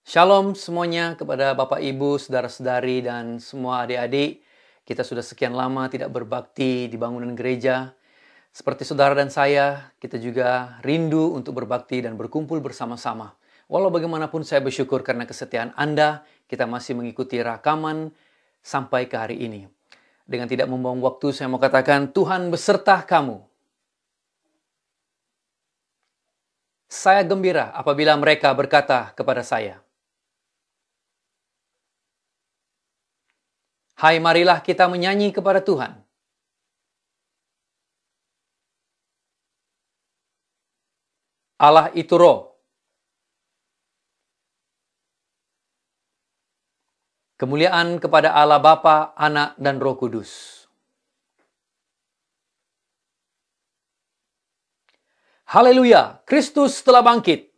Shalom semuanya kepada Bapak Ibu, Saudara-saudari, dan semua adik-adik. Kita sudah sekian lama tidak berbakti di bangunan gereja. Seperti saudara dan saya, kita juga rindu untuk berbakti dan berkumpul bersama-sama. Walau bagaimanapun saya bersyukur karena kesetiaan Anda, kita masih mengikuti rakaman sampai ke hari ini. Dengan tidak membuang waktu, saya mau katakan, Tuhan beserta kamu. Saya gembira apabila mereka berkata kepada saya, hai, marilah kita menyanyi kepada Tuhan. Allah itu roh. Kemuliaan kepada Allah Bapa, Anak, dan Roh Kudus. Haleluya, Kristus telah bangkit.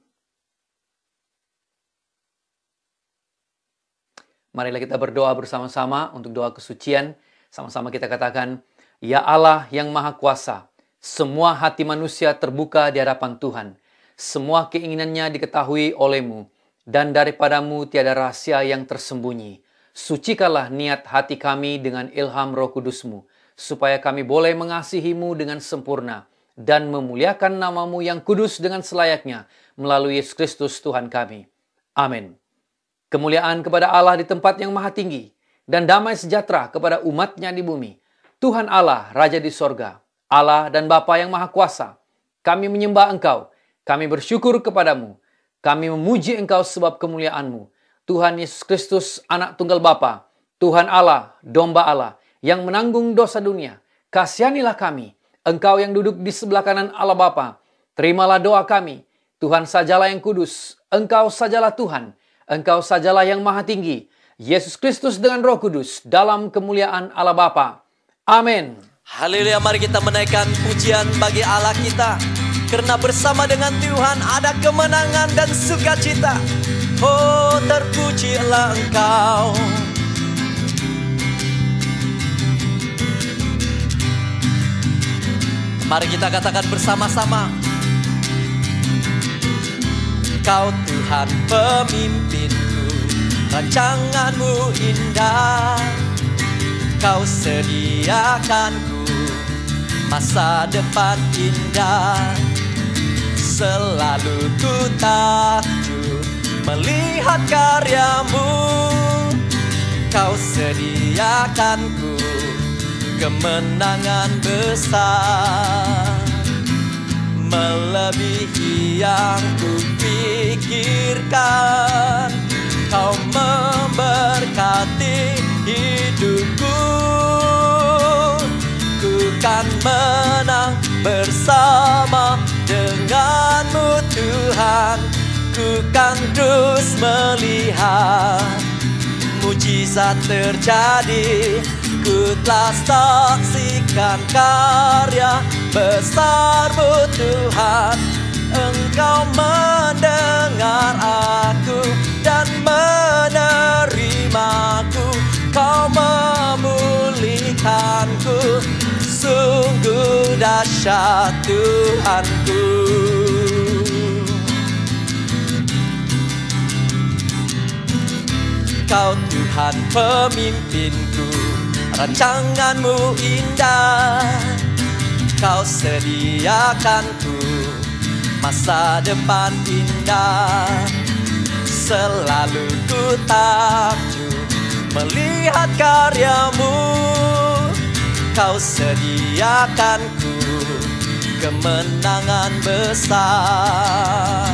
Marilah kita berdoa bersama-sama untuk doa kesucian. Sama-sama kita katakan, ya Allah yang Maha Kuasa, semua hati manusia terbuka di hadapan Tuhan. Semua keinginannya diketahui oleh-Mu, dan daripadamu tiada rahasia yang tersembunyi. Sucikanlah niat hati kami dengan ilham Roh Kudus-Mu, supaya kami boleh mengasihi-Mu dengan sempurna, dan memuliakan nama-Mu yang kudus dengan selayaknya, melalui Yesus Kristus Tuhan kami. Amin. Kemuliaan kepada Allah di tempat yang maha tinggi, dan damai sejahtera kepada umat-Nya di bumi. Tuhan Allah, Raja di sorga, Allah dan Bapa yang maha kuasa, kami menyembah Engkau, kami bersyukur kepadamu, kami memuji Engkau sebab kemuliaan-Mu. Tuhan Yesus Kristus, Anak Tunggal Bapa, Tuhan Allah, Domba Allah, yang menanggung dosa dunia, kasihanilah kami. Engkau yang duduk di sebelah kanan Allah Bapa, terimalah doa kami. Tuhan sajalah yang kudus, Engkau sajalah Tuhan, Engkau sajalah yang maha tinggi, Yesus Kristus dengan Roh Kudus, dalam kemuliaan Allah Bapa. Amin. Haleluya, mari kita menaikkan pujian bagi Allah kita. Karena bersama dengan Tuhan ada kemenangan dan sukacita. Oh, terpujilah Engkau. Mari kita katakan bersama-sama. Kau Tuhan pemimpinku, rancangan-Mu indah. Kau sediakanku masa depan indah. Selalu ku takjub melihat karya-Mu. Kau sediakanku kemenangan besar, melebihi yang kupikirkan. Kau memberkati hidupku. Ku kan menang bersama dengan-Mu Tuhan. Ku kan terus melihat mujizat terjadi. Ku telah saksikan karya besar-Mu Tuhan. Engkau mendengar aku dan menerimaku. Kau memulihkanku. Sungguh dahsyat Tuhanku. Kau Tuhan pemimpinku, rancangan-Mu indah. Kau sediakanku masa depan indah. Selalu ku takjub melihat karya-Mu. Kau sediakanku kemenangan besar,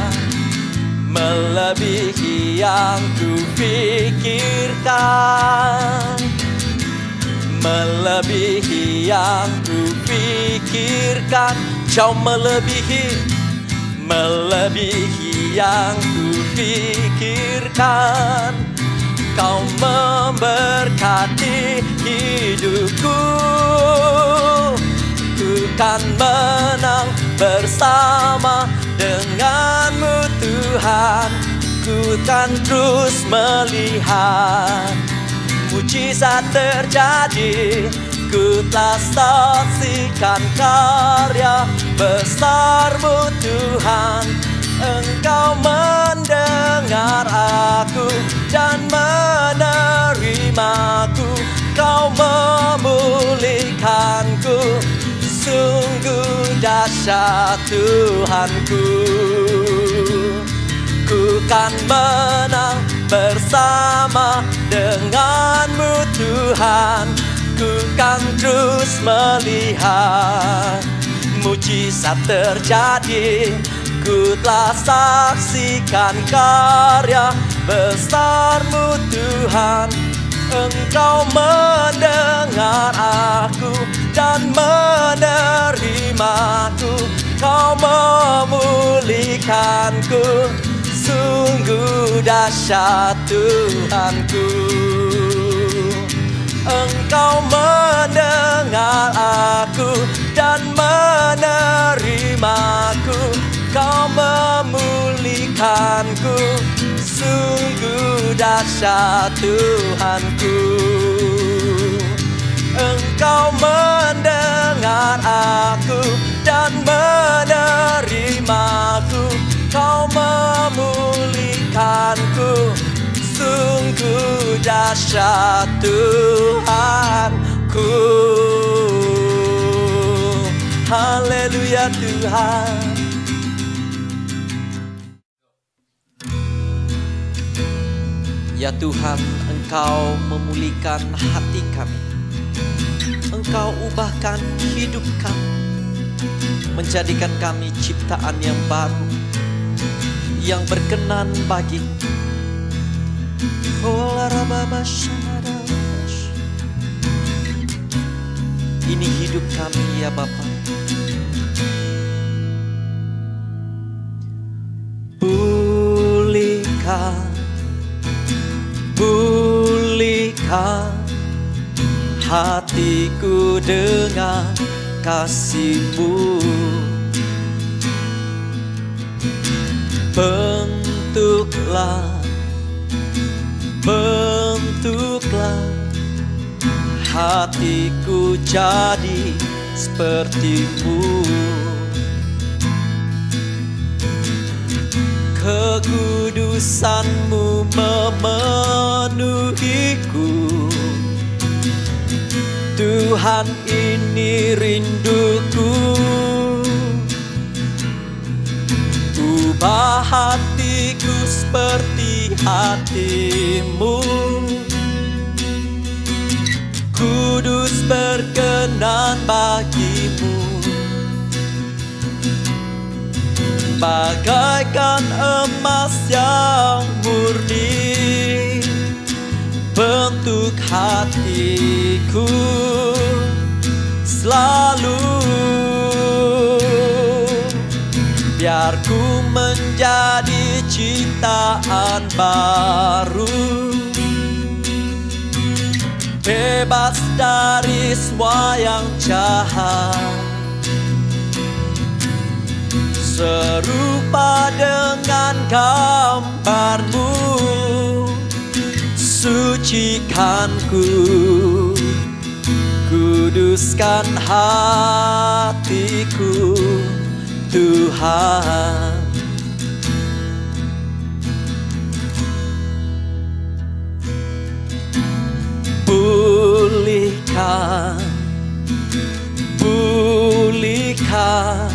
melebihi yang kupikirkan. Melebihi yang kupikirkan. Jauh melebihi yang kupikirkan. Kau memberkati hidupku. Ku kan menang bersama dengan-Mu Tuhan. Ku kan terus melihat mujizat terjadi. Ku telah saksikan karya besar-Mu Tuhan. Engkau mendengar memulihkanku. Sungguh dahsyat Tuhanku. Ku kan menang bersama denganmu Tuhan. Ku kan terus melihat mujizat terjadi. Ku telah saksikan karya besar-Mu Tuhan. Engkau mendengar aku dan menerimaku. Kau memulihkanku. Sungguh dahsyat Tuhanku. Engkau mendengar aku dan menerimaku. Kau memulihkanku. Sungguh dahsyat Tuhanku. Engkau mendengar aku dan menerimaku. Kau memulihkanku. Sungguh dahsyat Tuhanku. Haleluya Tuhan. Ya Tuhan, Engkau memulihkan hati kami. Engkau ubahkan hidup kami, menjadikan kami ciptaan yang baru, yang berkenan bagi-Mu. Ini hidup kami ya Bapa. Pulihkan hatiku dengan kasih-Mu. Bentuklah hatiku jadi seperti-Mu. Kekudusan-Mu memenuhiku. Tuhan, ini rinduku. Ubah hatiku seperti hati-Mu. Kudus berkenan bagi-Mu. Bagaikan emas yang murni, bentuk hatiku selalu. Biar ku menjadi ciptaan baru, bebas dari semua yang jahat. Serupa dengan gambar-Mu, sucikanku, kuduskan hatiku, Tuhan. Pulihkan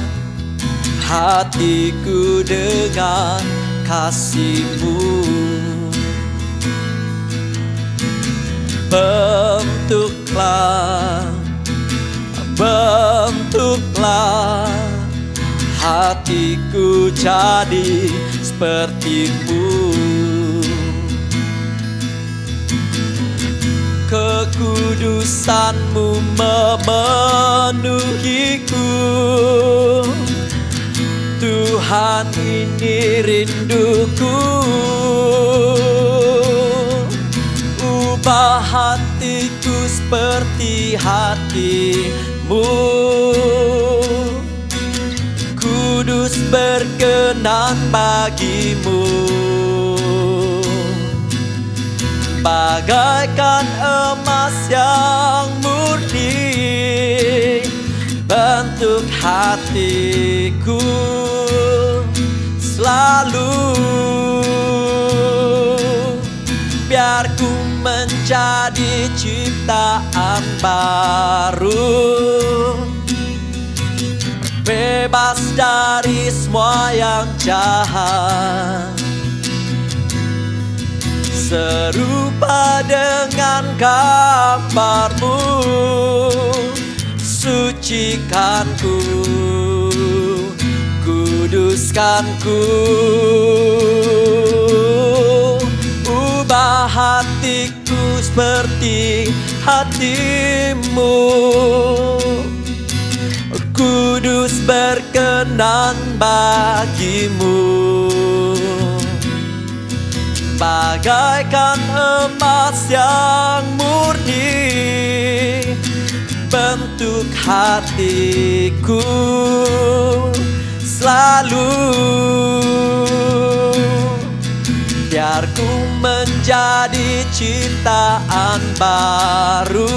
hatiku dengan kasih-Mu. Bentuklah hatiku jadi seperti-Mu. Kekudusan-Mu memenuhiku. Tuhan, ini rinduku. Ubah hatiku seperti hati-Mu. Kudus berkenan bagi-Mu. Bagaikan emas yang murni, bentuk hatiku selalu. Biar ku menjadi ciptaan baru, bebas dari semua yang jahat, serupa dengan gambar-Mu. Sucikan ku, kuduskan ku, ubah hatiku seperti hati-Mu. Kudus berkenan bagi-Mu, bagaikan emas yang murni, bentuk hatiku selalu. Biar ku menjadi ciptaan baru,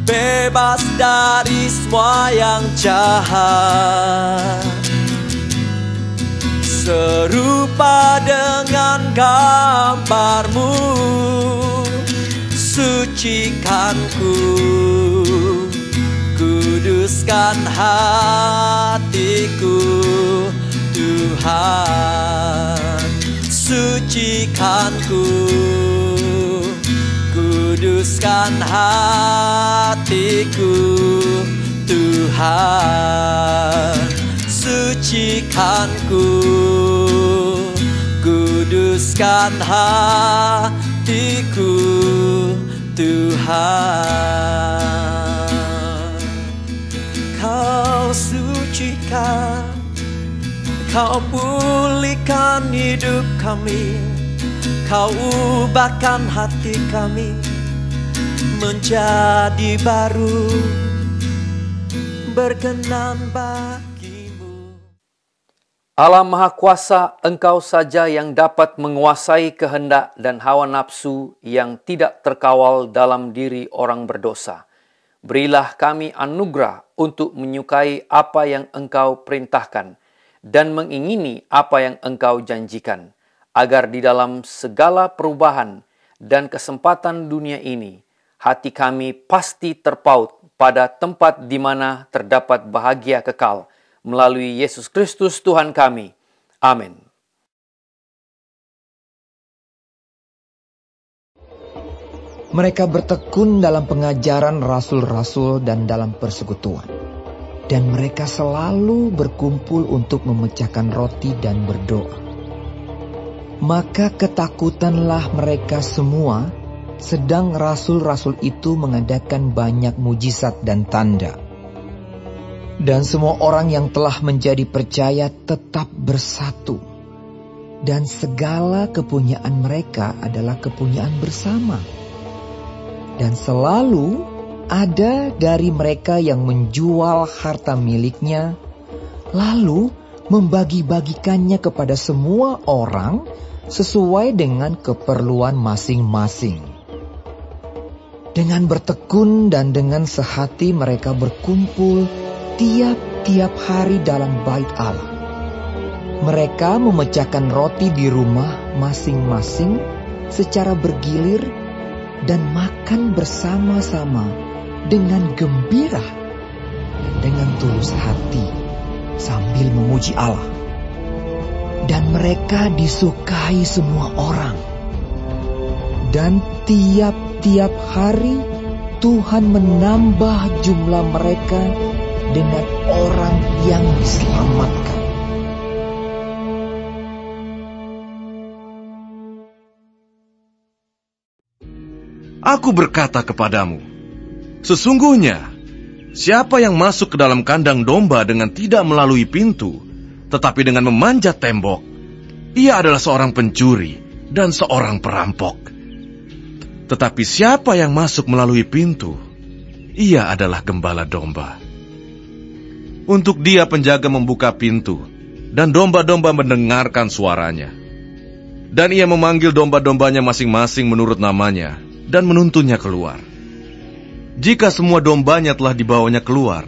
bebas dari semua yang jahat, serupa dengan gambar-Mu. Sucikan ku, kuduskan hatiku, Tuhan. Sucikan ku, kuduskan hatiku, Tuhan. Sucikan ku, kuduskan hatiku, Tuhan. Kau sucikan, Kau pulihkan hidup kami, Kau ubahkan hati kami menjadi baru, berkenan bagi-Mu. Allah Maha Kuasa, Engkau saja yang dapat menguasai kehendak dan hawa nafsu yang tidak terkawal dalam diri orang berdosa. Berilah kami anugerah untuk menyukai apa yang Engkau perintahkan dan mengingini apa yang Engkau janjikan, agar di dalam segala perubahan dan kesempatan dunia ini, hati kami pasti terpaut pada tempat di mana terdapat bahagia kekal, melalui Yesus Kristus Tuhan kami. Amin. Mereka bertekun dalam pengajaran rasul-rasul dan dalam persekutuan. Dan mereka selalu berkumpul untuk memecahkan roti dan berdoa. Maka ketakutanlah mereka semua, sedang rasul-rasul itu mengadakan banyak mujizat dan tanda. Dan semua orang yang telah menjadi percaya tetap bersatu. Dan segala kepunyaan mereka adalah kepunyaan bersama. Dan selalu ada dari mereka yang menjual harta miliknya, lalu membagi-bagikannya kepada semua orang sesuai dengan keperluan masing-masing. Dengan bertekun dan dengan sehati mereka berkumpul tiap-tiap hari dalam bait Allah. Mereka memecahkan roti di rumah masing-masing secara bergilir dan makan bersama-sama dengan gembira dan dengan tulus hati sambil memuji Allah. Dan mereka disukai semua orang. Dan tiap-tiap hari Tuhan menambah jumlah mereka dengan orang yang diselamatkan. Aku berkata kepadamu, sesungguhnya siapa yang masuk ke dalam kandang domba dengan tidak melalui pintu, tetapi dengan memanjat tembok, ia adalah seorang pencuri dan seorang perampok. Tetapi siapa yang masuk melalui pintu, ia adalah gembala domba. Untuk dia penjaga membuka pintu, dan domba-domba mendengarkan suaranya. Dan ia memanggil domba-dombanya masing-masing menurut namanya, dan menuntunnya keluar. Jika semua dombanya telah dibawanya keluar,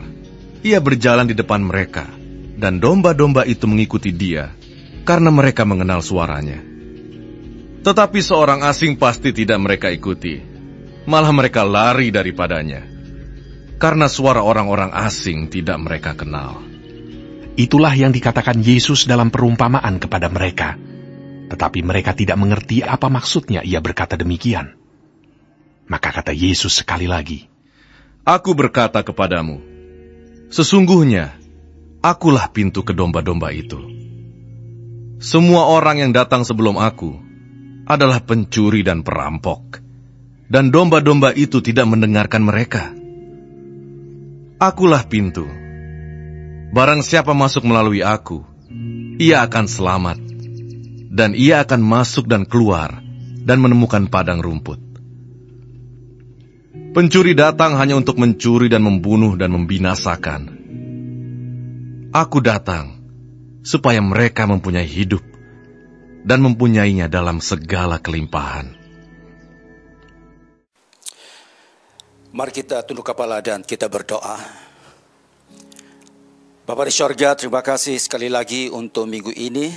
ia berjalan di depan mereka, dan domba-domba itu mengikuti dia, karena mereka mengenal suaranya. Tetapi seorang asing pasti tidak mereka ikuti. Malah mereka lari daripadanya. Karena suara orang-orang asing tidak mereka kenal. Itulah yang dikatakan Yesus dalam perumpamaan kepada mereka. Tetapi mereka tidak mengerti apa maksudnya ia berkata demikian. Maka kata Yesus sekali lagi, Aku berkata kepadamu, sesungguhnya akulah pintu ke domba-domba itu. Semua orang yang datang sebelum aku adalah pencuri dan perampok, dan domba-domba itu tidak mendengarkan mereka. Akulah pintu. Barang siapa masuk melalui aku, ia akan selamat, dan ia akan masuk dan keluar dan menemukan padang rumput. Pencuri datang hanya untuk mencuri dan membunuh dan membinasakan. Aku datang supaya mereka mempunyai hidup dan mempunyainya dalam segala kelimpahan. Mari kita tunduk kepala dan kita berdoa. Bapa di sorga, terima kasih sekali lagi untuk minggu ini.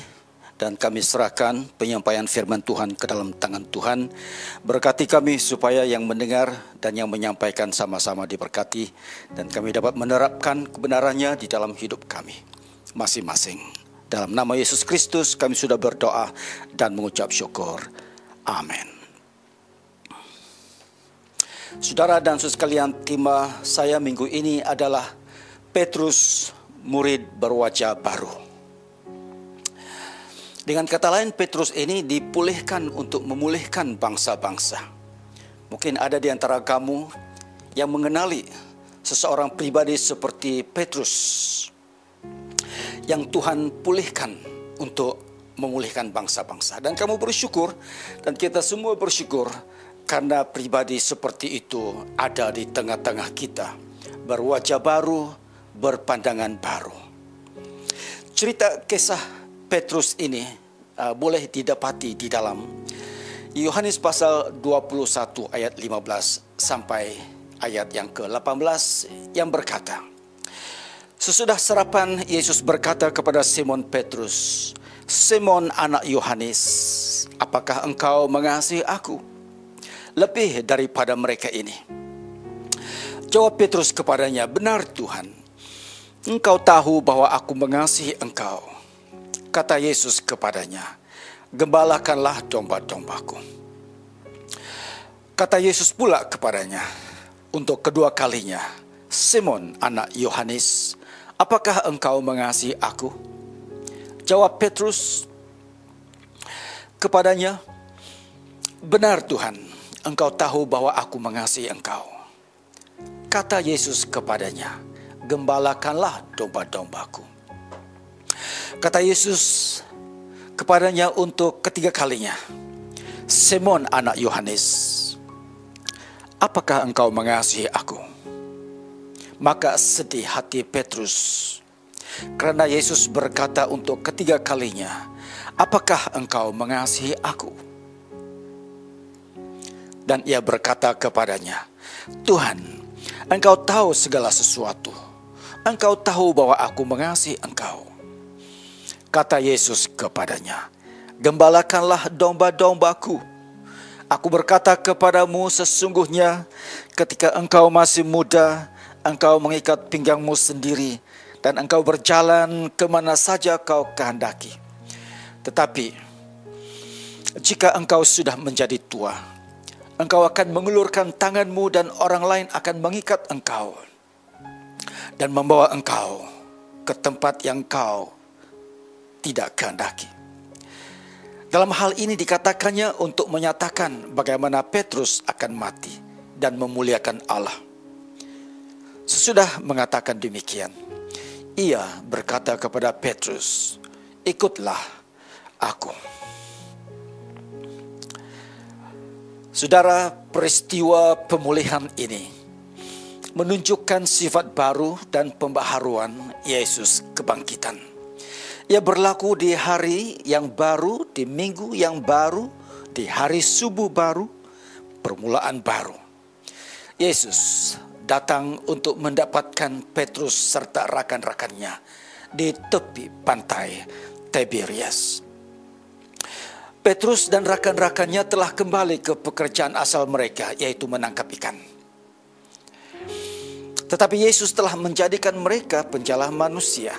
Dan kami serahkan penyampaian firman Tuhan ke dalam tangan Tuhan. Berkati kami supaya yang mendengar dan yang menyampaikan sama-sama diberkati. Dan kami dapat menerapkan kebenarannya di dalam hidup kami masing-masing. Dalam nama Yesus Kristus kami sudah berdoa dan mengucap syukur. Amin. Saudara dan saudara sekalian, tema saya minggu ini adalah Petrus, murid berwajah baru. Dengan kata lain, Petrus ini dipulihkan untuk memulihkan bangsa-bangsa. Mungkin ada di antara kamu yang mengenali seseorang pribadi seperti Petrus yang Tuhan pulihkan untuk memulihkan bangsa-bangsa. Dan kamu bersyukur, dan kita semua bersyukur karena pribadi seperti itu ada di tengah-tengah kita. Berwajah baru, berpandangan baru. Cerita kisah Petrus ini boleh didapati di dalam Yohanes pasal 21 ayat 15 sampai ayat yang ke-18 yang berkata, Sesudah sarapan Yesus berkata kepada Simon Petrus, Simon anak Yohanes, apakah engkau mengasihi aku lebih daripada mereka ini? Jawab Petrus kepadanya, benar Tuhan, Engkau tahu bahwa aku mengasihi engkau. Kata Yesus kepadanya, gembalakanlah domba-dombaku. Kata Yesus pula kepadanya, untuk kedua kalinya, Simon anak Yohanes, apakah engkau mengasihi aku? Jawab Petrus kepadanya, benar Tuhan, engkau tahu bahwa aku mengasihi engkau. Kata Yesus kepadanya, gembalakanlah domba-dombaku. Kata Yesus kepadanya untuk ketiga kalinya, Simon anak Yohanes, apakah engkau mengasihi aku? Maka sedih hati Petrus, karena Yesus berkata untuk ketiga kalinya, apakah engkau mengasihi aku? Dan ia berkata kepadanya, Tuhan, engkau tahu segala sesuatu. Engkau tahu bahwa aku mengasihi engkau. Kata Yesus kepadanya, gembalakanlah domba-dombaku. Aku berkata kepadamu, sesungguhnya ketika engkau masih muda, engkau mengikat pinggangmu sendiri, dan engkau berjalan kemana saja kau kehendaki. Tetapi jika engkau sudah menjadi tua, engkau akan mengulurkan tanganmu dan orang lain akan mengikat engkau dan membawa engkau ke tempat yang kau tidak kehendaki. Dalam hal ini dikatakannya untuk menyatakan bagaimana Petrus akan mati dan memuliakan Allah. Sesudah mengatakan demikian, ia berkata kepada Petrus, ikutlah aku. Saudara, peristiwa pemulihan ini menunjukkan sifat baru dan pembaharuan Yesus kebangkitan. Ia berlaku di hari yang baru, di minggu yang baru, di hari subuh baru, permulaan baru. Yesus datang untuk mendapatkan Petrus serta rakan-rakannya di tepi pantai Tiberias. Petrus dan rakan-rakannya telah kembali ke pekerjaan asal mereka, yaitu menangkap ikan. Tetapi Yesus telah menjadikan mereka penjala manusia.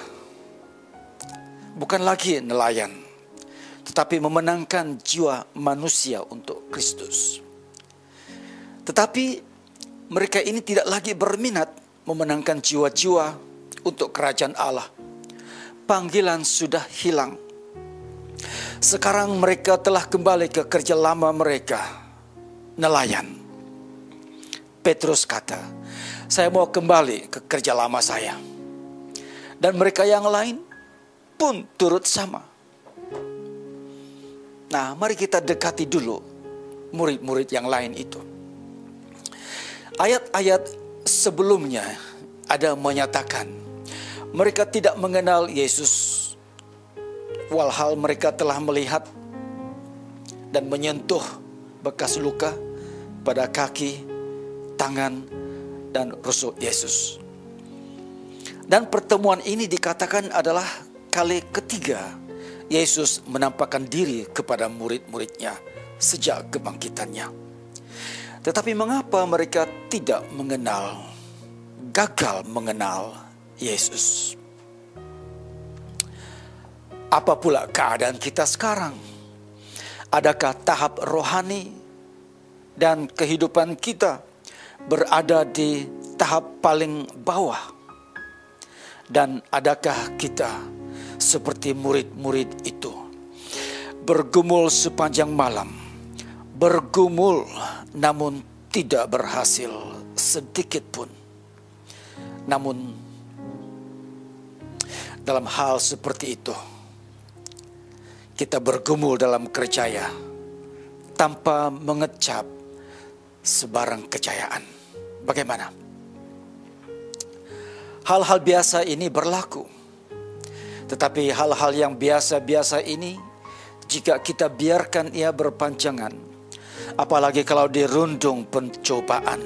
Bukan lagi nelayan, tetapi memenangkan jiwa manusia untuk Kristus. Tetapi mereka ini tidak lagi berminat memenangkan jiwa-jiwa untuk kerajaan Allah. Panggilan sudah hilang. Sekarang mereka telah kembali ke kerja lama mereka, nelayan. Petrus kata, saya mau kembali ke kerja lama saya. Dan mereka yang lain pun turut sama. Nah, mari kita dekati dulu murid-murid yang lain itu. Ayat-ayat sebelumnya ada menyatakan mereka tidak mengenal Yesus, walhal mereka telah melihat dan menyentuh bekas luka pada kaki, tangan, dan rusuk Yesus. Dan pertemuan ini dikatakan adalah kali ketiga Yesus menampakkan diri kepada murid-muridnya sejak kebangkitannya. Tetapi mengapa mereka tidak mengenal, gagal mengenal Yesus? Apa pula keadaan kita sekarang? Adakah tahap rohani dan kehidupan kita berada di tahap paling bawah? Dan adakah kita seperti murid-murid itu, bergumul sepanjang malam, bergumul namun tidak berhasil sedikit pun? Namun dalam hal seperti itu, kita bergumul dalam kerjaya tanpa mengecap sebarang kejayaan. Bagaimana? Hal-hal biasa ini berlaku. Tetapi hal-hal yang biasa-biasa ini, jika kita biarkan ia berpanjangan, apalagi kalau dirundung pencobaan,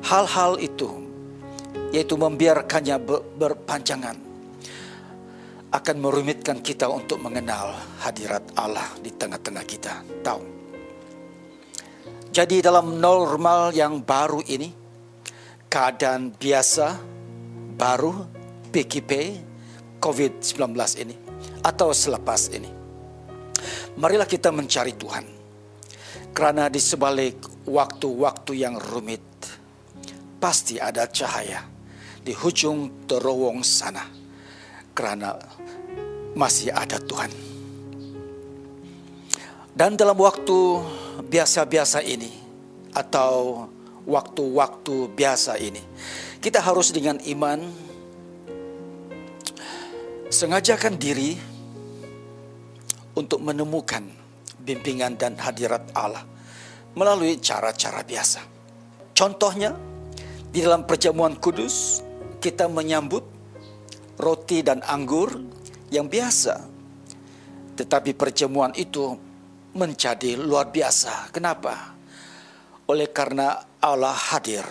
hal-hal itu, yaitu membiarkannya berpanjangan, akan merumitkan kita untuk mengenal hadirat Allah di tengah-tengah kita. Tahu? Jadi dalam normal yang baru ini, keadaan biasa, baru, PKP, COVID-19 ini, atau selepas ini, marilah kita mencari Tuhan. Karena di sebalik waktu-waktu yang rumit, pasti ada cahaya di ujung terowong sana. Karena masih ada Tuhan. Dan dalam waktu biasa-biasa ini, atau waktu-waktu biasa ini, kita harus dengan iman sengajakan diri untuk menemukan bimbingan dan hadirat Allah melalui cara-cara biasa. Contohnya, di dalam perjamuan kudus kita menyambut roti dan anggur yang biasa. Tetapi perjamuan itu menjadi luar biasa. Kenapa? Oleh karena Allah hadir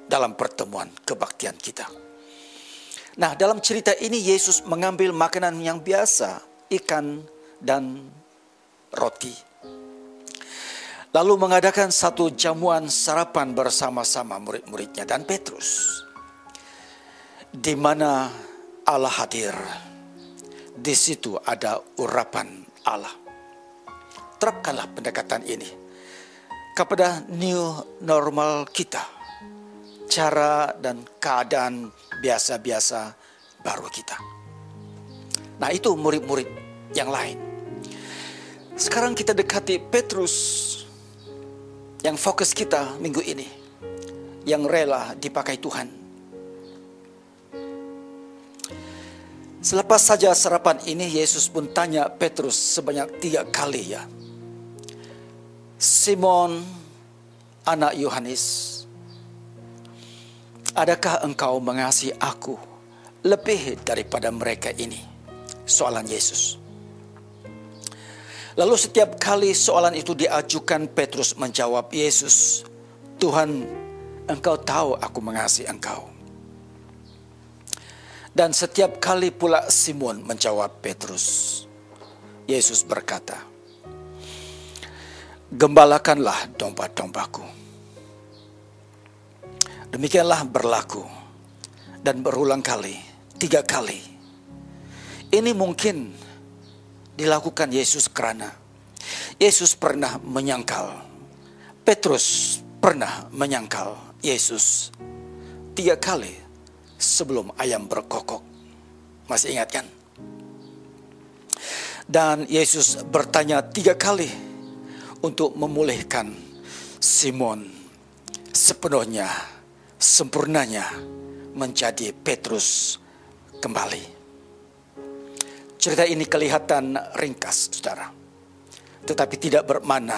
dalam pertemuan kebaktian kita. Nah, dalam cerita ini Yesus mengambil makanan yang biasa, ikan dan roti. Lalu mengadakan satu jamuan sarapan bersama-sama murid-muridnya dan Petrus. Di mana Allah hadir, di situ ada urapan Allah. Terapkanlah pendekatan ini kepada new normal kita, cara dan keadaan biasa-biasa baru kita. Nah, itu murid-murid yang lain. Sekarang kita dekati Petrus yang fokus kita minggu ini, yang rela dipakai Tuhan. Selepas saja sarapan ini, Yesus pun tanya Petrus sebanyak 3 kali ya. Simon, anak Yohanes, adakah engkau mengasihi aku lebih daripada mereka ini? Soalan Yesus. Lalu setiap kali soalan itu diajukan, Petrus menjawab, Yesus, Tuhan, engkau tahu aku mengasihi engkau. Dan setiap kali pula Simon menjawab Petrus, Yesus berkata, "Gembalakanlah domba-dombaku." Demikianlah berlaku dan berulang kali, 3 kali. Ini mungkin dilakukan Yesus karena Yesus pernah menyangkal, Petrus pernah menyangkal Yesus 3 kali sebelum ayam berkokok. Masih ingat kan? Dan Yesus bertanya 3 kali untuk memulihkan Simon sepenuhnya, sempurnanya menjadi Petrus kembali. Cerita ini kelihatan ringkas, saudara, tetapi tidak bermakna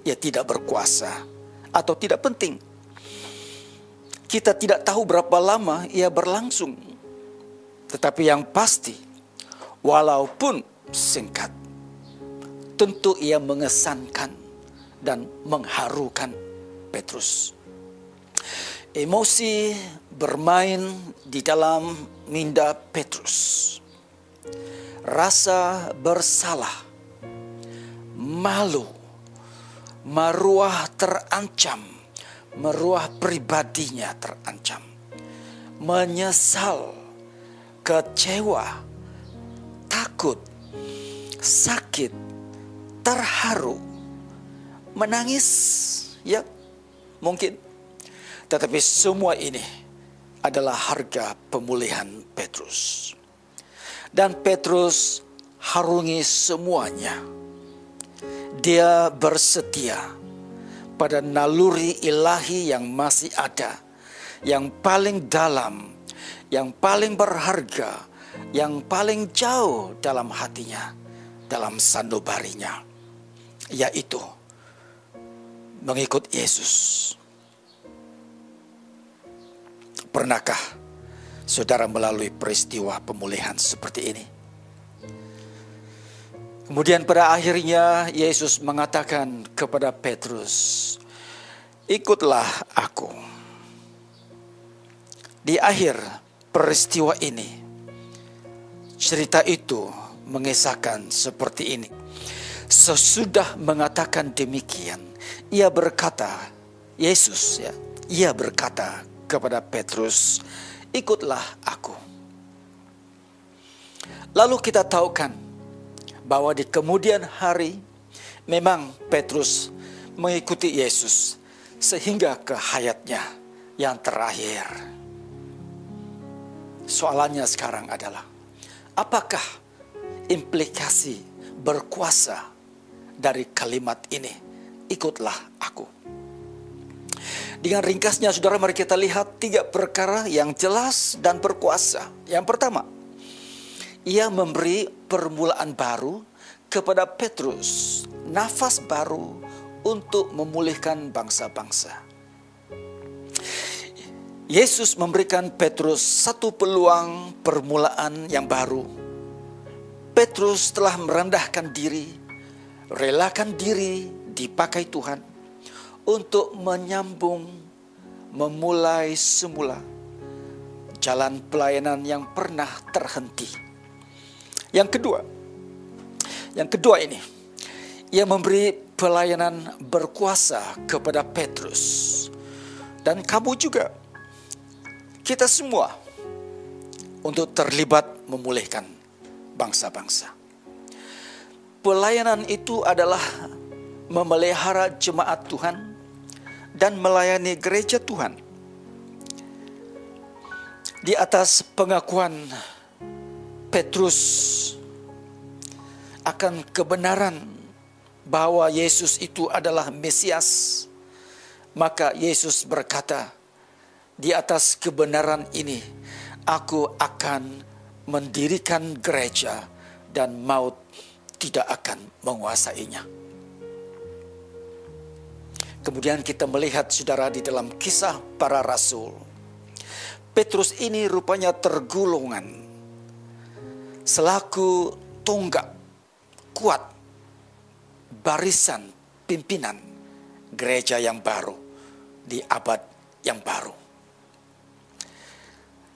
ia tidak berkuasa atau tidak penting. Kita tidak tahu berapa lama ia berlangsung, tetapi yang pasti, walaupun singkat, tentu ia mengesankan dan mengharukan Petrus. Emosi bermain di dalam minda Petrus. Rasa bersalah, malu, maruah terancam, maruah pribadinya terancam, menyesal, kecewa, takut, sakit, terharu, menangis, ya mungkin. Tetapi semua ini adalah harga pemulihan Petrus. Dan Petrus harungi semuanya. Dia bersetia pada naluri ilahi yang masih ada, yang paling dalam, yang paling berharga, yang paling jauh dalam hatinya, dalam sanubarinya, yaitu mengikut Yesus. Pernahkah saudara melalui peristiwa pemulihan seperti ini? Kemudian pada akhirnya Yesus mengatakan kepada Petrus, "Ikutlah aku." Di akhir peristiwa ini, cerita itu mengisahkan seperti ini. Sesudah mengatakan demikian, ia berkata, Yesus ya, ia berkata kepada Petrus, "Ikutlah aku." Lalu kita tahu kan bahwa di kemudian hari memang Petrus mengikuti Yesus sehingga ke hayatnya yang terakhir. Soalannya sekarang adalah, apakah implikasi berkuasa dari kalimat ini, "Ikutlah aku"? Dengan ringkasnya, saudara, mari kita lihat 3 perkara yang jelas dan berkuasa. Yang pertama, ia memberi permulaan baru kepada Petrus, nafas baru untuk memulihkan bangsa-bangsa. Yesus memberikan Petrus satu peluang permulaan yang baru. Petrus telah merendahkan diri, relakan diri dipakai Tuhan untuk menyambung, memulai semula jalan pelayanan yang pernah terhenti. Yang kedua ini, ia memberi pelayanan berkuasa kepada Petrus. Dan kamu juga, kita semua, untuk terlibat memulihkan bangsa-bangsa. Pelayanan itu adalah memelihara jemaat Tuhan dan melayani gereja Tuhan. Di atas pengakuan Petrus akan kebenaran bahwa Yesus itu adalah Mesias, maka Yesus berkata, "Di atas kebenaran ini, aku akan mendirikan gereja dan maut tidak akan menguasainya." Kemudian kita melihat, saudara, di dalam Kisah Para Rasul, Petrus ini rupanya tergulungan selaku tonggak kuat barisan pimpinan gereja yang baru di abad yang baru.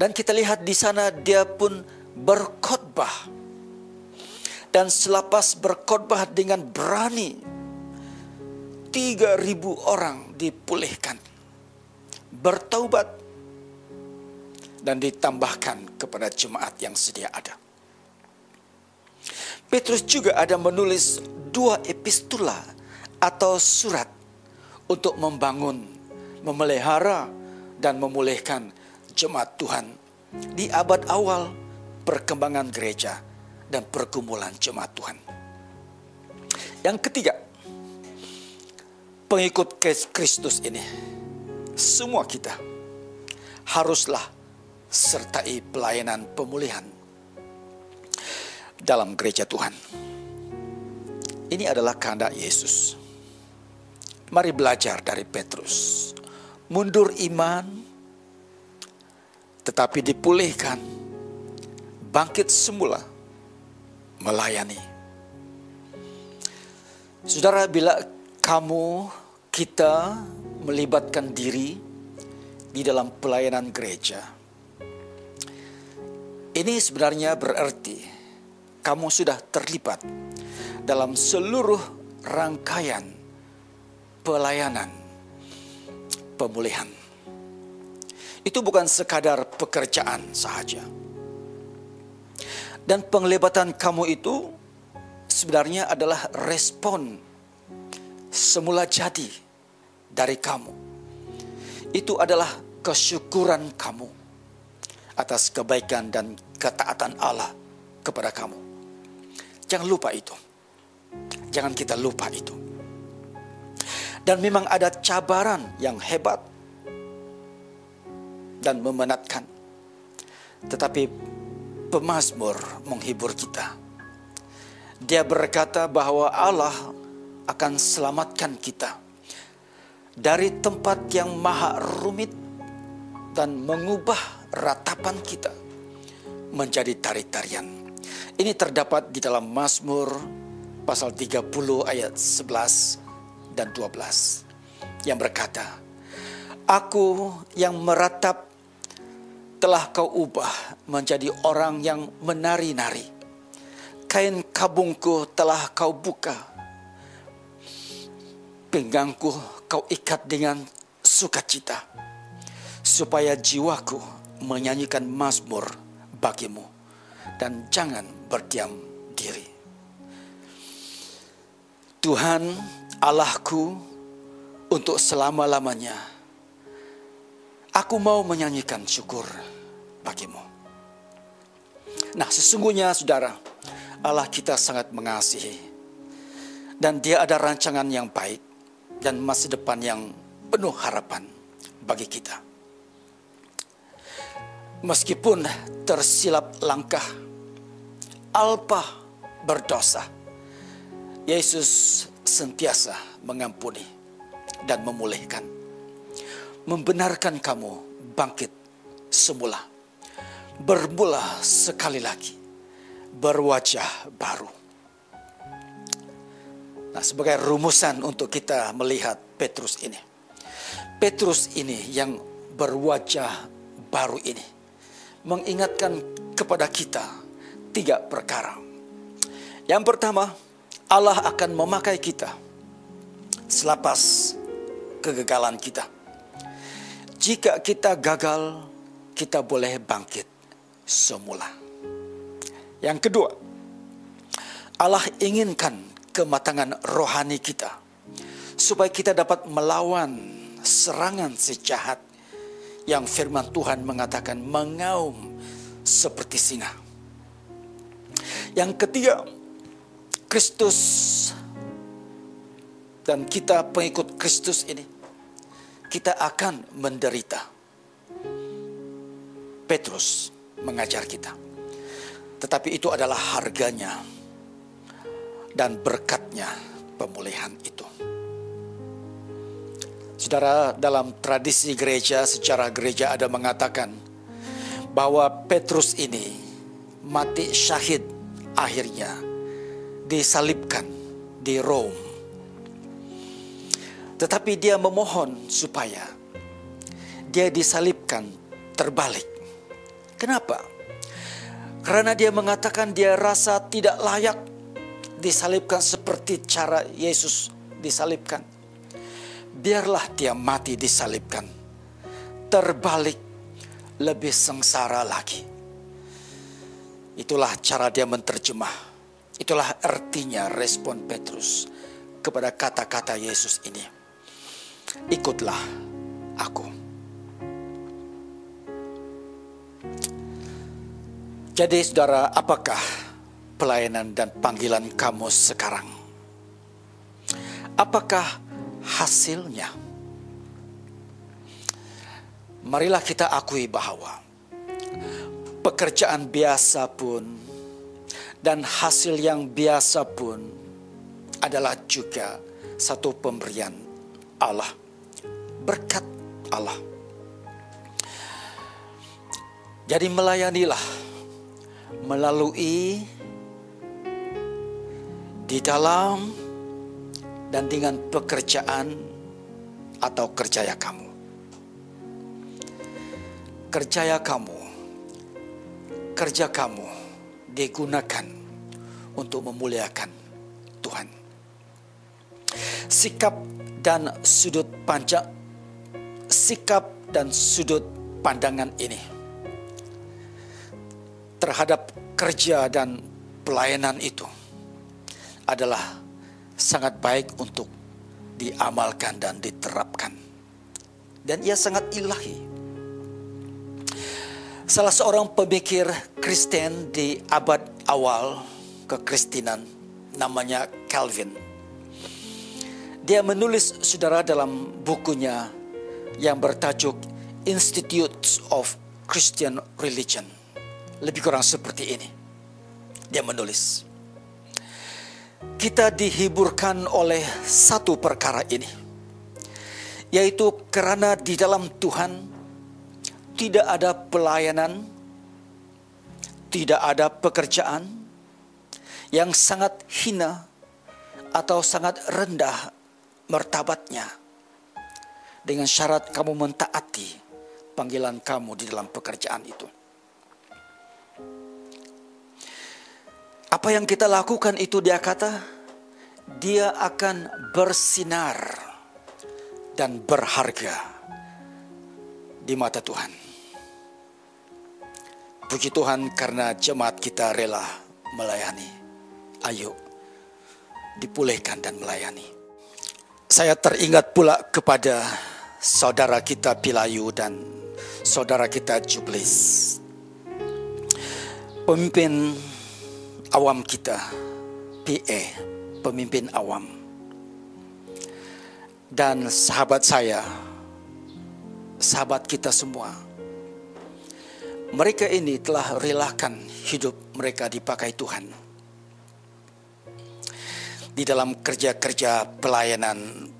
Dan kita lihat di sana dia pun berkhotbah Dan selepas berkhotbah dengan berani, 3.000 orang dipulihkan, bertaubat, dan ditambahkan kepada jemaat yang sedia ada. Petrus juga ada menulis 2 epistula atau surat untuk membangun, memelihara, dan memulihkan jemaat Tuhan di abad awal perkembangan gereja dan pergumulan jemaat Tuhan. Yang ketiga, pengikut Kristus ini, semua kita haruslah sertai pelayanan pemulihan dalam gereja Tuhan. Ini adalah kehendak Yesus. Mari belajar dari Petrus. Mundur iman, tetapi dipulihkan, bangkit semula, melayani. Saudara, bila kita melibatkan diri di dalam pelayanan gereja, ini sebenarnya berarti kamu sudah terlibat dalam seluruh rangkaian pelayanan pemulihan. Itu bukan sekadar pekerjaan sahaja. Dan penglibatan kamu itu sebenarnya adalah respon semula jadi dari kamu. Itu adalah kesyukuran kamu atas kebaikan dan ketaatan Allah kepada kamu. Jangan lupa itu. Jangan kita lupa itu. Dan memang ada cabaran yang hebat dan memenatkan. Tetapi pemazmur menghibur kita. Dia berkata bahwa Allah akan selamatkan kita dari tempat yang maha rumit dan mengubah ratapan kita menjadi tari-tarian. Ini terdapat di dalam Mazmur pasal 30 ayat 11 dan 12 yang berkata, Aku yang meratap telah kau ubah menjadi orang yang menari-nari. Kain kabungku telah kau buka. Pinggangku kau ikat dengan sukacita, supaya jiwaku menyanyikan mazmur bagimu, dan jangan berdiam diri. Tuhan Allahku, untuk selama-lamanya aku mau menyanyikan syukur bagimu. Nah, sesungguhnya saudara, Allah kita sangat mengasihi, dan Dia ada rancangan yang baik dan masa depan yang penuh harapan bagi kita. Meskipun tersilap langkah, alpa berdosa, Yesus sentiasa mengampuni dan memulihkan, membenarkan kamu bangkit semula, bermula sekali lagi, berwajah baru. Nah, sebagai rumusan untuk kita melihat Petrus ini. Petrus ini yang berwajah baru ini mengingatkan kepada kita 3 perkara. Yang pertama, Allah akan memakai kita selepas kegagalan kita. Jika kita gagal, kita boleh bangkit semula. Yang kedua, Allah inginkan kematangan rohani kita, supaya kita dapat melawan serangan si jahat yang firman Tuhan mengatakan mengaum seperti singa. Yang ketiga, Kristus dan kita pengikut Kristus ini, kita akan menderita. Petrus mengajar kita. Tetapi itu adalah harganya dan berkatnya pemulihan itu. Saudara, dalam tradisi gereja, secara gereja ada mengatakan bahwa Petrus ini mati syahid akhirnya disalibkan di Rome. Tetapi dia memohon supaya dia disalibkan terbalik. Kenapa? Karena dia mengatakan dia rasa tidak layak disalibkan seperti cara Yesus disalibkan. Biarlah dia mati disalibkan. Terbalik, lebih sengsara lagi. Itulah cara dia menerjemah. Itulah artinya respon Petrus kepada kata-kata Yesus ini. Ikutlah aku. Jadi saudara, apakah pelayanan dan panggilan kamu sekarang? Apakah hasilnya? Marilah kita akui bahwa pekerjaan biasa pun dan hasil yang biasa pun adalah juga satu pemberian Allah, berkat Allah. Jadi melayanilah melalui, di dalam, dan dengan pekerjaan atau kerjaya kamu. Kerja kamu digunakan untuk memuliakan Tuhan. Sikap dan sudut pandangan ini terhadap kerja dan pelayanan itu adalah sangat baik untuk diamalkan dan diterapkan. Dan ia sangat ilahi. Salah seorang pemikir Kristen di abad awal kekristenan, namanya Calvin. Dia menulis, saudara, dalam bukunya yang bertajuk Institutes of Christian Religion. Lebih kurang seperti ini. Dia menulis, kita dihiburkan oleh satu perkara ini, yaitu karena di dalam Tuhan tidak ada pelayanan, tidak ada pekerjaan yang sangat hina atau sangat rendah martabatnya, dengan syarat kamu mentaati panggilan kamu di dalam pekerjaan itu. Apa yang kita lakukan itu, dia kata, dia akan bersinar dan berharga di mata Tuhan. Puji Tuhan karena jemaat kita rela melayani. Ayo dipulihkan dan melayani. Saya teringat pula kepada saudara kita Pilayu dan saudara kita Jublis, pemimpin awam kita, PA, pemimpin awam. Dan sahabat saya, sahabat kita semua, mereka ini telah relakan hidup mereka dipakai Tuhan di dalam kerja-kerja pelayanan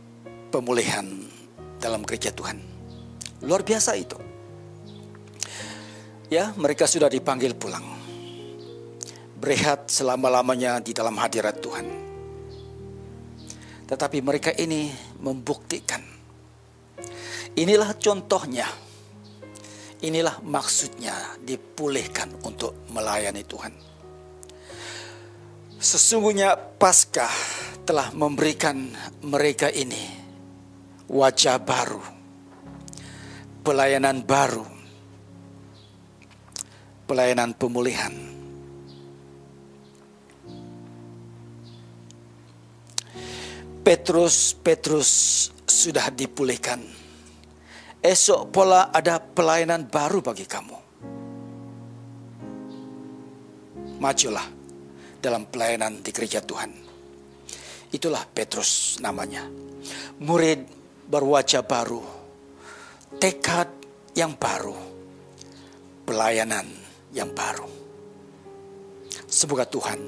pemulihan dalam gereja Tuhan. Luar biasa itu. Ya, mereka sudah dipanggil pulang, berehat selama-lamanya di dalam hadirat Tuhan. Tetapi mereka ini membuktikan, inilah contohnya, inilah maksudnya dipulihkan untuk melayani Tuhan. Sesungguhnya Paskah telah memberikan mereka ini wajah baru, pelayanan baru, pelayanan pemulihan. Petrus sudah dipulihkan. Esok pola ada pelayanan baru bagi kamu. Majulah dalam pelayanan di gereja Tuhan. Itulah Petrus namanya. Murid berwajah baru, tekad yang baru, pelayanan yang baru. Semoga Tuhan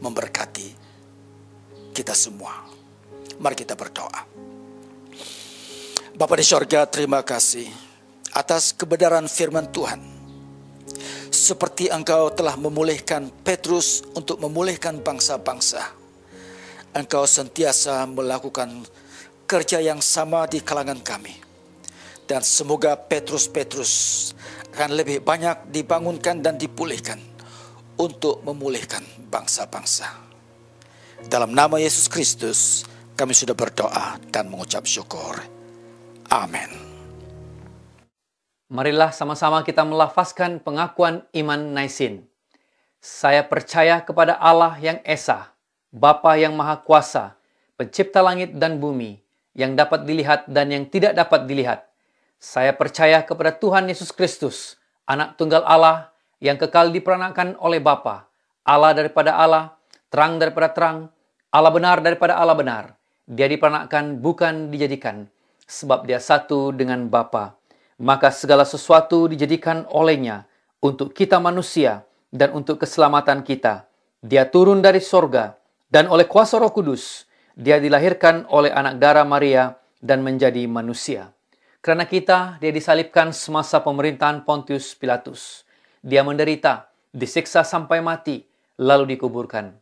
memberkati kita semua. Mari kita berdoa. Bapa di sorga, terima kasih atas kebenaran firman Tuhan. Seperti Engkau telah memulihkan Petrus untuk memulihkan bangsa-bangsa, Engkau sentiasa melakukan kerja yang sama di kalangan kami. Dan semoga Petrus akan lebih banyak dibangunkan dan dipulihkan untuk memulihkan bangsa-bangsa. Dalam nama Yesus Kristus, kami sudah berdoa dan mengucap syukur. Amin. Marilah sama-sama kita melafazkan pengakuan iman Naisin. Saya percaya kepada Allah yang Esa, Bapa yang Maha Kuasa, Pencipta langit dan bumi, yang dapat dilihat dan yang tidak dapat dilihat. Saya percaya kepada Tuhan Yesus Kristus, Anak Tunggal Allah, yang kekal diperanakan oleh Bapa, Allah daripada Allah, terang daripada terang, Allah benar daripada Allah benar. Dia diperanakan bukan dijadikan, sebab dia satu dengan Bapa. Maka segala sesuatu dijadikan olehnya untuk kita manusia dan untuk keselamatan kita. Dia turun dari sorga, dan oleh kuasa Roh Kudus, dia dilahirkan oleh anak darah Maria dan menjadi manusia. Karena kita, dia disalibkan semasa pemerintahan Pontius Pilatus. Dia menderita, disiksa sampai mati, lalu dikuburkan.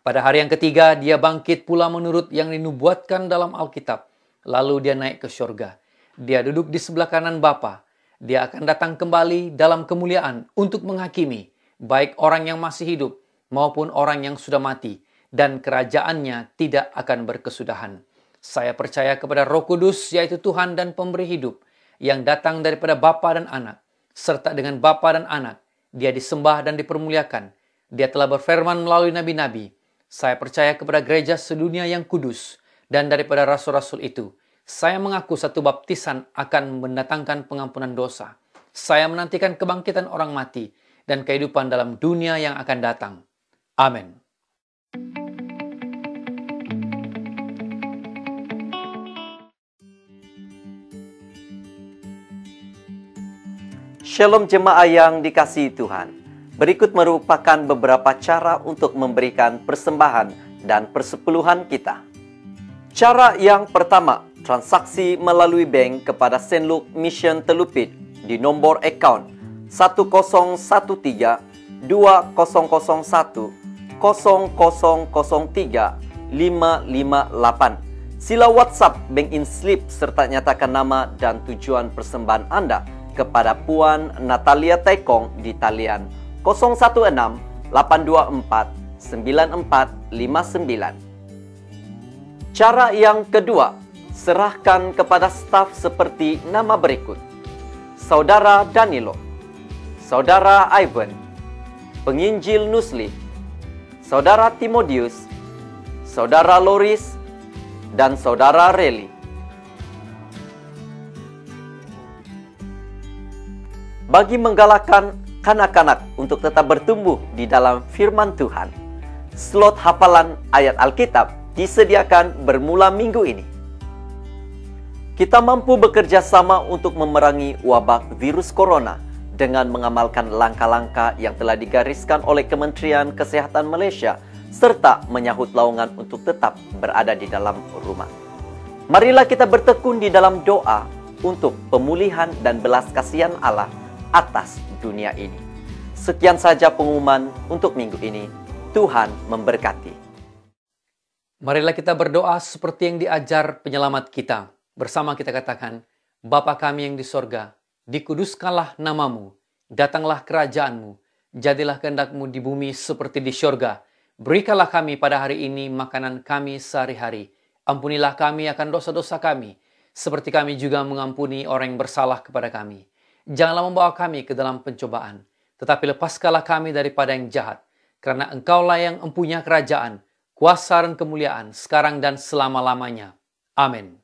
Pada hari yang ketiga, dia bangkit pula menurut yang dinubuatkan dalam Alkitab. Lalu dia naik ke surga. Dia duduk di sebelah kanan Bapa. Dia akan datang kembali dalam kemuliaan untuk menghakimi, baik orang yang masih hidup maupun orang yang sudah mati, dan kerajaannya tidak akan berkesudahan. Saya percaya kepada Roh Kudus, yaitu Tuhan dan Pemberi hidup, yang datang daripada Bapa dan Anak, serta dengan Bapa dan Anak, dia disembah dan dipermuliakan. Dia telah berfirman melalui nabi-nabi. Saya percaya kepada gereja sedunia yang kudus, dan daripada rasul-rasul itu, saya mengaku satu baptisan akan mendatangkan pengampunan dosa. Saya menantikan kebangkitan orang mati dan kehidupan dalam dunia yang akan datang. Amin. Shalom jemaah yang dikasihi Tuhan. Berikut merupakan beberapa cara untuk memberikan persembahan dan persepuluhan kita. Cara yang pertama, transaksi melalui bank kepada St. Luke Mission Telupit di nomor account 1013 2001 0003 558. Sila WhatsApp Bank in Slip serta nyatakan nama dan tujuan persembahan Anda kepada Puan Natalia Taekong di talian 016 824 9459. Cara yang kedua, serahkan kepada staf seperti nama berikut: Saudara Danilo, Saudara Ivan, Penginjil Nusli, Saudara Timotius, Saudara Loris, dan Saudara Reli. Bagi menggalakkan kanak-kanak untuk tetap bertumbuh di dalam firman Tuhan, slot hafalan ayat Alkitab disediakan bermula minggu ini. Kita mampu bekerja sama untuk memerangi wabah virus corona dengan mengamalkan langkah-langkah yang telah digariskan oleh Kementerian Kesehatan Malaysia serta menyahut lowongan untuk tetap berada di dalam rumah. Marilah kita bertekun di dalam doa untuk pemulihan dan belas kasihan Allah atas dunia ini. Sekian saja pengumuman untuk minggu ini. Tuhan memberkati. Marilah kita berdoa seperti yang diajar penyelamat kita. Bersama kita katakan, Bapa kami yang di sorga, dikuduskanlah namamu, datanglah kerajaanmu, jadilah kehendak-Mu di bumi seperti di sorga. Berikanlah kami pada hari ini makanan kami sehari-hari. Ampunilah kami akan dosa-dosa kami, seperti kami juga mengampuni orang yang bersalah kepada kami. Janganlah membawa kami ke dalam pencobaan, tetapi lepaskanlah kami daripada yang jahat, karena Engkaulah yang mempunyai kerajaan, kuasa dan kemuliaan sekarang dan selama-lamanya. Amin.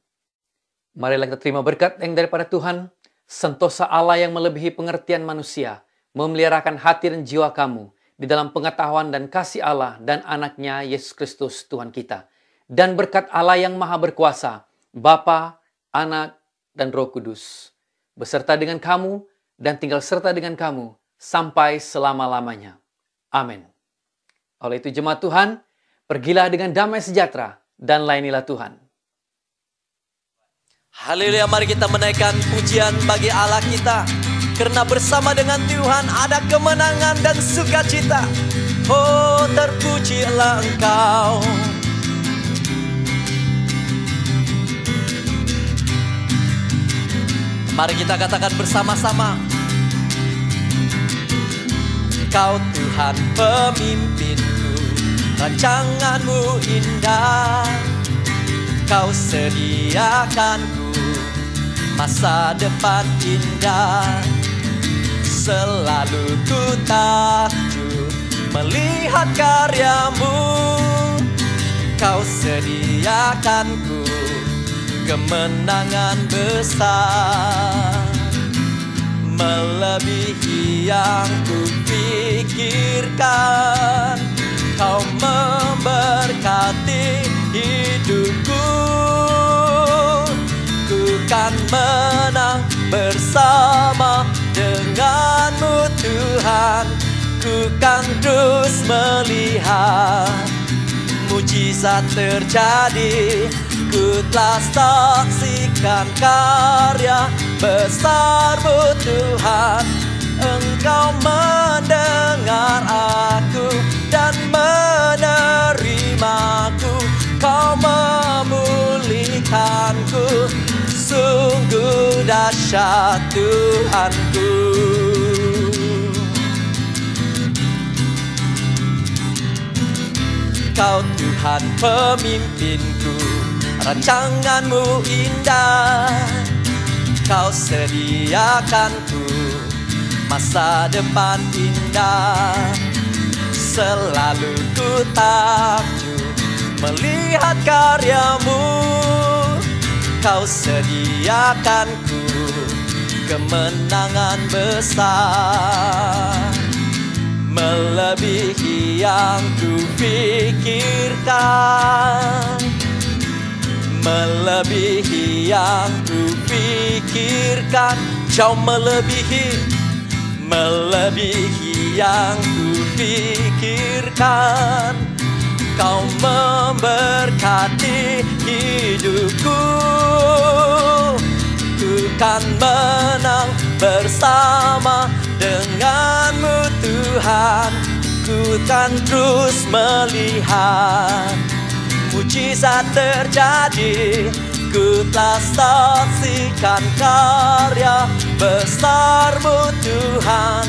Marilah kita terima berkat yang daripada Tuhan. Sentosa Allah yang melebihi pengertian manusia memeliharakan hati dan jiwa kamu di dalam pengetahuan dan kasih Allah dan anaknya Yesus Kristus Tuhan kita. Dan berkat Allah yang maha berkuasa, Bapa, Anak, dan Roh Kudus, beserta dengan kamu dan tinggal serta dengan kamu sampai selama-lamanya. Amin. Oleh itu jemaat Tuhan, pergilah dengan damai sejahtera dan layanilah Tuhan. Haleluya, mari kita menaikkan pujian bagi Allah kita. Karena bersama dengan Tuhan ada kemenangan dan sukacita. Oh, terpujilah Engkau. Mari kita katakan bersama-sama. Engkau Tuhan pemimpinku, rancanganmu indah. Kau sediakanku masa depan indah. Selalu ku takjub melihat karyamu. Kau sediakanku kemenangan besar, melebihi yang ku pikirkan. Kau memberkati hidupku. Ku kan menang bersama denganmu Tuhan. Ku kan terus melihat mujizat terjadi. Ku telah saksikan karya besar-Mu Tuhan. Engkau mendengar aku dan menerimaku. Kau memulihkanku. Sungguh dahsyat Tuhanku. Kau Tuhan pemimpinku, rancanganmu indah. Kau sediakanku masa depan indah. Selalu ku takjub melihat karyamu. Kau sediakanku kemenangan besar, melebihi yang ku pikirkan. Melebihi yang ku pikirkan. Jauh melebihi yang ku pikirkan. Kau memberkati hidupku. Ku kan menang bersama denganmu Tuhan. Ku kan terus melihat mujizat terjadi. Ku telah saksikan karya besar-Mu Tuhan.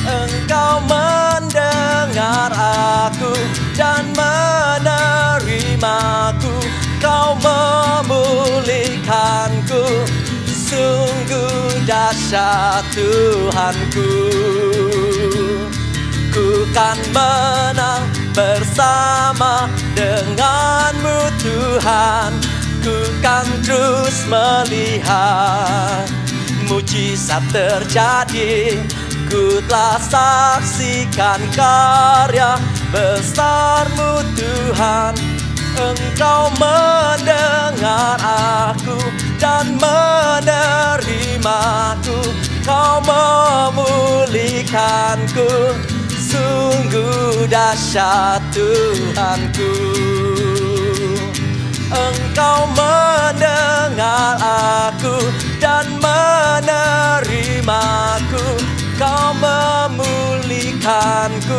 Engkau mendengar aku dan menerimaku. Kau memulihkanku. Sungguh dahsyat Tuhanku. Ku kan menang bersama denganmu Tuhan. Ku kan terus melihat mujizat terjadi. Ku telah saksikan karya besar-Mu Tuhan. Engkau mendengar aku dan menerimaku. Kau memulihkanku. Sungguh dahsyat Tuhanku. Engkau mendengar aku dan menerimaku. Kau memulihkanku.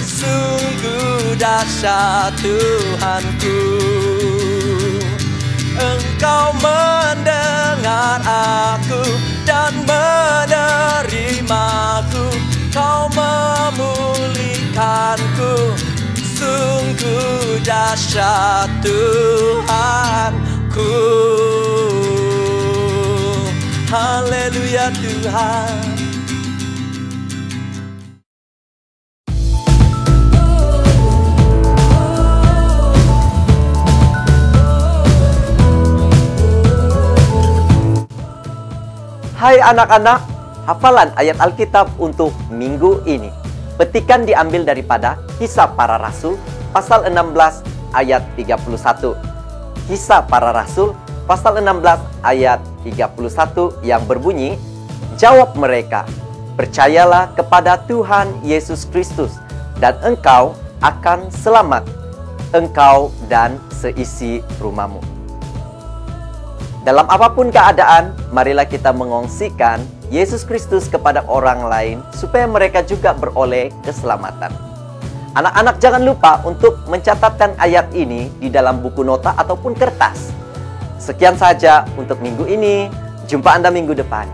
Sungguh dahsyat Tuhanku. Engkau mendengar aku dan menerimaku. Kau memulihkanku. Sungguh dahsyat Tuhanku. Haleluya Tuhan. Hai anak-anak, hafalan ayat Alkitab untuk minggu ini. Petikan diambil daripada Kisah Para Rasul pasal 16 ayat 31. Kisah Para Rasul pasal 16 ayat 31 yang berbunyi, jawab mereka, percayalah kepada Tuhan Yesus Kristus dan engkau akan selamat, engkau dan seisi rumahmu. Dalam apapun keadaan, marilah kita mengongsikan Yesus Kristus kepada orang lain supaya mereka juga beroleh keselamatan. Anak-anak jangan lupa untuk mencatatkan ayat ini di dalam buku nota ataupun kertas. Sekian saja untuk minggu ini. Jumpa Anda minggu depan.